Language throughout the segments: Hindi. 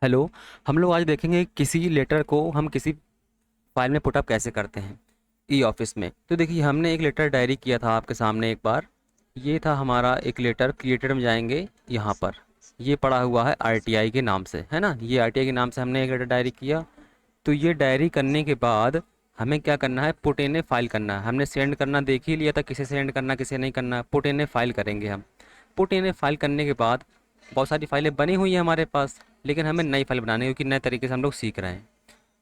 हेलो। हम लोग आज देखेंगे किसी लेटर को हम किसी फाइल में पुटअप कैसे करते हैं ई ऑफिस में। तो देखिए, हमने एक लेटर डायरी किया था आपके सामने एक बार। ये था हमारा एक लेटर, क्रिएटेड में जाएंगे यहाँ पर। ये पड़ा हुआ है आरटीआई के नाम से, है ना। ये आरटीआई के नाम से हमने एक लेटर डायरी किया। तो ये डायरी करने के बाद हमें क्या करना है, पुट इन ए फाइल करना है। हमने सेंड करना देख ही लिया था, किसे सेंड करना किसे नहीं करना। पुट इन ए फाइल करेंगे हम। पुट इन ए फाइल करने के बाद बहुत सारी फाइलें बनी हुई हैं हमारे पास, लेकिन हमें नई फाइल बनानी है क्योंकि नए तरीके से हम लोग सीख रहे हैं।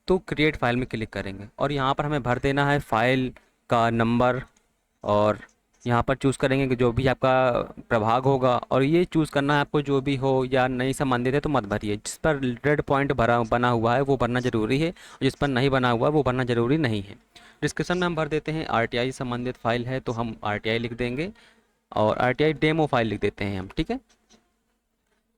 तो क्रिएट फाइल में क्लिक करेंगे और यहाँ पर हमें भर देना है फाइल का नंबर। और यहाँ पर चूज़ करेंगे कि जो भी आपका प्रभाग होगा, और ये चूज़ करना है आपको जो भी हो, या नहीं संबंधित है तो मत भरिए। जिस पर रेड पॉइंट भरा बना हुआ है वो भरना जरूरी है, और जिस पर नहीं बना हुआ है वो भरना जरूरी नहीं है। डिस्क्रिप्शन में हम भर देते हैं आरटीआई संबंधित फाइल है तो हम आरटीआई लिख देंगे, और आरटीआई डेमो फाइल लिख देते हैं हम, ठीक है।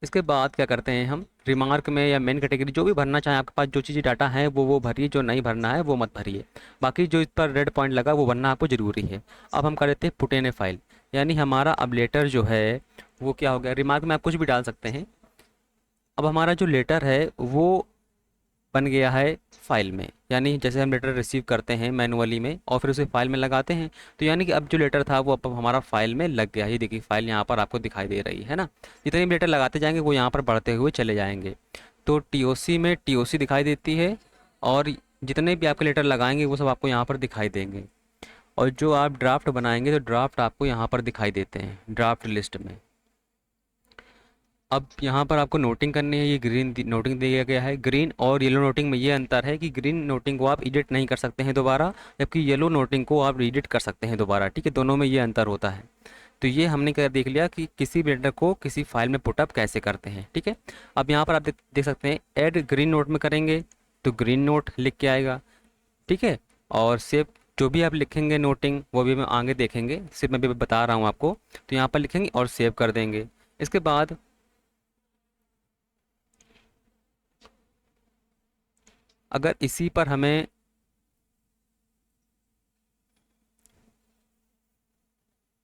इसके बाद क्या करते हैं हम, रिमार्क में या मेन कैटेगरी जो भी भरना चाहें, आपके पास जो चीज़ें डाटा है वो भरिए, जो नहीं भरना है वो मत भरिए। बाकी जो इस पर रेड पॉइंट लगा वो भरना आपको ज़रूरी है। अब हम कर देते हैं पुट इन ए फाइल, यानी हमारा अब लेटर जो है वो क्या हो गया। रिमार्क में आप कुछ भी डाल सकते हैं। अब हमारा जो लेटर है वो बन गया है फाइल में, यानी जैसे हम लेटर रिसीव करते हैं मैनुअली में और फिर उसे फाइल में लगाते हैं। तो यानी कि अब जो लेटर था वो अब हमारा फाइल में लग गया। ये देखिए, फाइल यहाँ पर आपको दिखाई दे रही है ना। जितने भी लेटर लगाते जाएंगे वो यहाँ पर बढ़ते हुए चले जाएंगे। तो टीओसी में टीओसी दिखाई देती है, और जितने भी आपके लेटर लगाएंगे वो सब आपको यहाँ पर दिखाई देंगे। और जो आप ड्राफ्ट बनाएंगे तो ड्राफ्ट आपको यहाँ पर दिखाई देते हैं ड्राफ्ट लिस्ट में। अब यहाँ पर आपको नोटिंग करनी है। ये ग्रीन नोटिंग दिया गया है। ग्रीन और येलो नोटिंग में ये अंतर है कि ग्रीन नोटिंग को आप एडिट नहीं कर सकते हैं दोबारा, जबकि येलो नोटिंग को आप एडिट कर सकते हैं दोबारा, ठीक है। दोनों में ये अंतर होता है। तो ये हमने क्या देख लिया कि किसी भी लेटर को किसी फाइल में पुटअप कैसे करते हैं, ठीक है। अब यहाँ पर आप देख सकते हैं, ऐड ग्रीन नोट में करेंगे तो ग्रीन नोट लिख के आएगा, ठीक है। और सेव जो भी आप लिखेंगे नोटिंग वो भी हम आगे देखेंगे, सिर्फ मैं भी बता रहा हूँ आपको। तो यहाँ पर लिखेंगे और सेव कर देंगे। इसके बाद अगर इसी पर हमें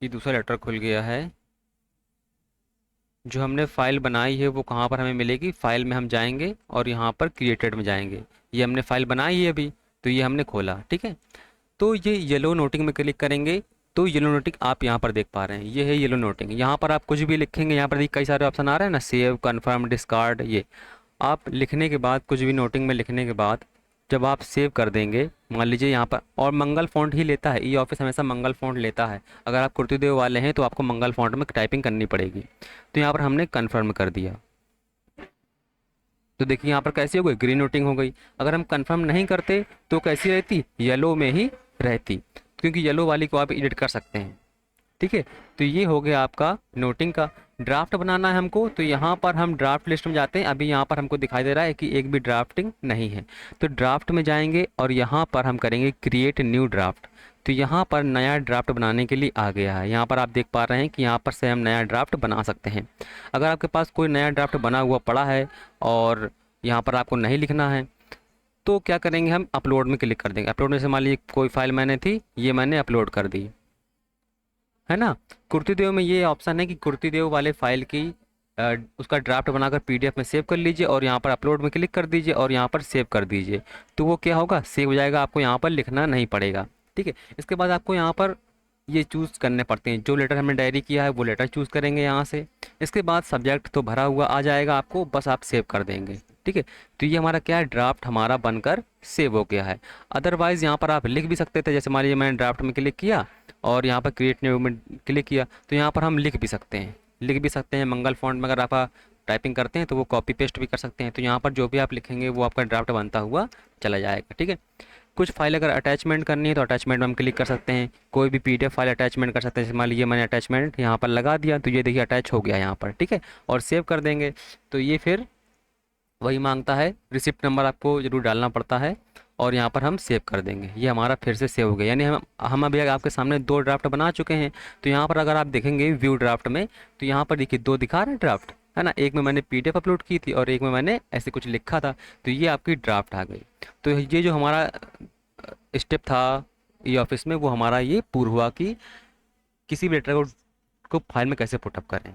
ये दूसरा लेटर खुल गया है, जो हमने फाइल बनाई है वो कहाँ पर हमें मिलेगी, फाइल में हम जाएंगे और यहाँ पर क्रिएटेड में जाएंगे। ये हमने फाइल बनाई है अभी, तो ये हमने खोला, ठीक है। तो ये येलो नोटिंग में क्लिक करेंगे तो येलो नोटिंग आप यहाँ पर देख पा रहे हैं, ये है येलो नोटिंग। यहाँ पर आप कुछ भी लिखेंगे, यहाँ पर देखिए कई सारे ऑप्शन आ रहे हैं ना, सेव, कन्फर्म, डिस्कार्ड। ये आप लिखने के बाद, कुछ भी नोटिंग में लिखने के बाद जब आप सेव कर देंगे, मान लीजिए यहाँ पर, और मंगल फ़ॉन्ट ही लेता है, ई ऑफिस हमेशा मंगल फ़ॉन्ट लेता है। अगर आप कुर्तीदेव वाले हैं तो आपको मंगल फ़ॉन्ट में टाइपिंग करनी पड़ेगी। तो यहाँ पर हमने कन्फर्म कर दिया। तो देखिए यहाँ पर कैसी हो गई, ग्रीन नोटिंग हो गई। अगर हम कंफर्म नहीं करते तो कैसी रहती, येलो में ही रहती, क्योंकि येलो वाली को आप एडिट कर सकते हैं, ठीक है। तो ये हो गया आपका नोटिंग का। ड्राफ्ट बनाना है हमको, तो यहाँ पर हम ड्राफ्ट लिस्ट में जाते हैं। अभी यहाँ पर हमको दिखाई दे रहा है कि एक भी ड्राफ्टिंग नहीं है, तो ड्राफ्ट में जाएंगे और यहाँ पर हम करेंगे क्रिएट न्यू ड्राफ्ट। तो यहाँ पर नया ड्राफ्ट बनाने के लिए आ गया है। यहाँ पर आप देख पा रहे हैं कि यहाँ पर से हम नया ड्राफ्ट बना सकते हैं। अगर आपके पास कोई नया ड्राफ्ट बना हुआ पड़ा है और यहाँ पर आपको नहीं लिखना है, तो क्या करेंगे, हम अपलोड में क्लिक कर देंगे। अपलोड में से मान लीजिए कोई फाइल मैंने थी, ये मैंने अपलोड कर दी, है ना। कुर्तीदेव में ये ऑप्शन है कि कुर्तीदेव वाले फाइल की उसका ड्राफ्ट बनाकर पीडीएफ में सेव कर लीजिए और यहाँ पर अपलोड में क्लिक कर दीजिए और यहाँ पर सेव कर दीजिए। तो वो क्या होगा, सेव हो जाएगा, आपको यहाँ पर लिखना नहीं पड़ेगा, ठीक है। इसके बाद आपको यहाँ पर ये चूज़ करने पड़ते हैं। जो लेटर हमने डायरी किया है वो लेटर चूज़ करेंगे यहाँ से। इसके बाद सब्जेक्ट तो भरा हुआ आ जाएगा आपको, बस आप सेव कर देंगे, ठीक है। तो ये हमारा क्या है, ड्राफ्ट हमारा बनकर सेव हो गया है। अदरवाइज़ यहाँ पर आप लिख भी सकते थे, जैसे मान लीजिए मैंने ड्राफ्ट में क्लिक किया और यहाँ पर क्रिएट न्यू में क्लिक किया, तो यहाँ पर हम लिख भी सकते हैं, मंगल फॉन्ट में। अगर आप टाइपिंग करते हैं तो वो कॉपी पेस्ट भी कर सकते हैं। तो यहाँ पर जो भी आप लिखेंगे वो आपका ड्राफ्ट बनता हुआ चला जाएगा, ठीक है। कुछ फाइल अगर अटैचमेंट करनी है तो अटैचमेंट में हम क्लिक कर सकते हैं। कोई भी पीडीएफ फाइल अटैचमेंट कर सकते हैं। जैसे मान लीजिए मैंने अटैचमेंट यहाँ पर लगा दिया, तो ये देखिए अटैच हो गया यहाँ पर, ठीक है। और सेव कर देंगे। तो ये फिर वही मांगता है, रिसिप्ट नंबर आपको जरूर डालना पड़ता है, और यहाँ पर हम सेव कर देंगे। ये हमारा फिर से सेव हो गया, यानी हम अभी आपके सामने दो ड्राफ्ट बना चुके हैं। तो यहाँ पर अगर आप देखेंगे व्यू ड्राफ्ट में, तो यहाँ पर देखिए दो दिखा रहे हैं ड्राफ्ट, है ना। एक में मैंने पीडीएफ अपलोड की थी और एक में मैंने ऐसे कुछ लिखा था। तो ये आपकी ड्राफ्ट आ गई। तो ये जो हमारा स्टेप था ई ऑफिस में, वो हमारा ये पूरा हुआ कि किसी भी लेटर को फाइल में कैसे पुटअप करें।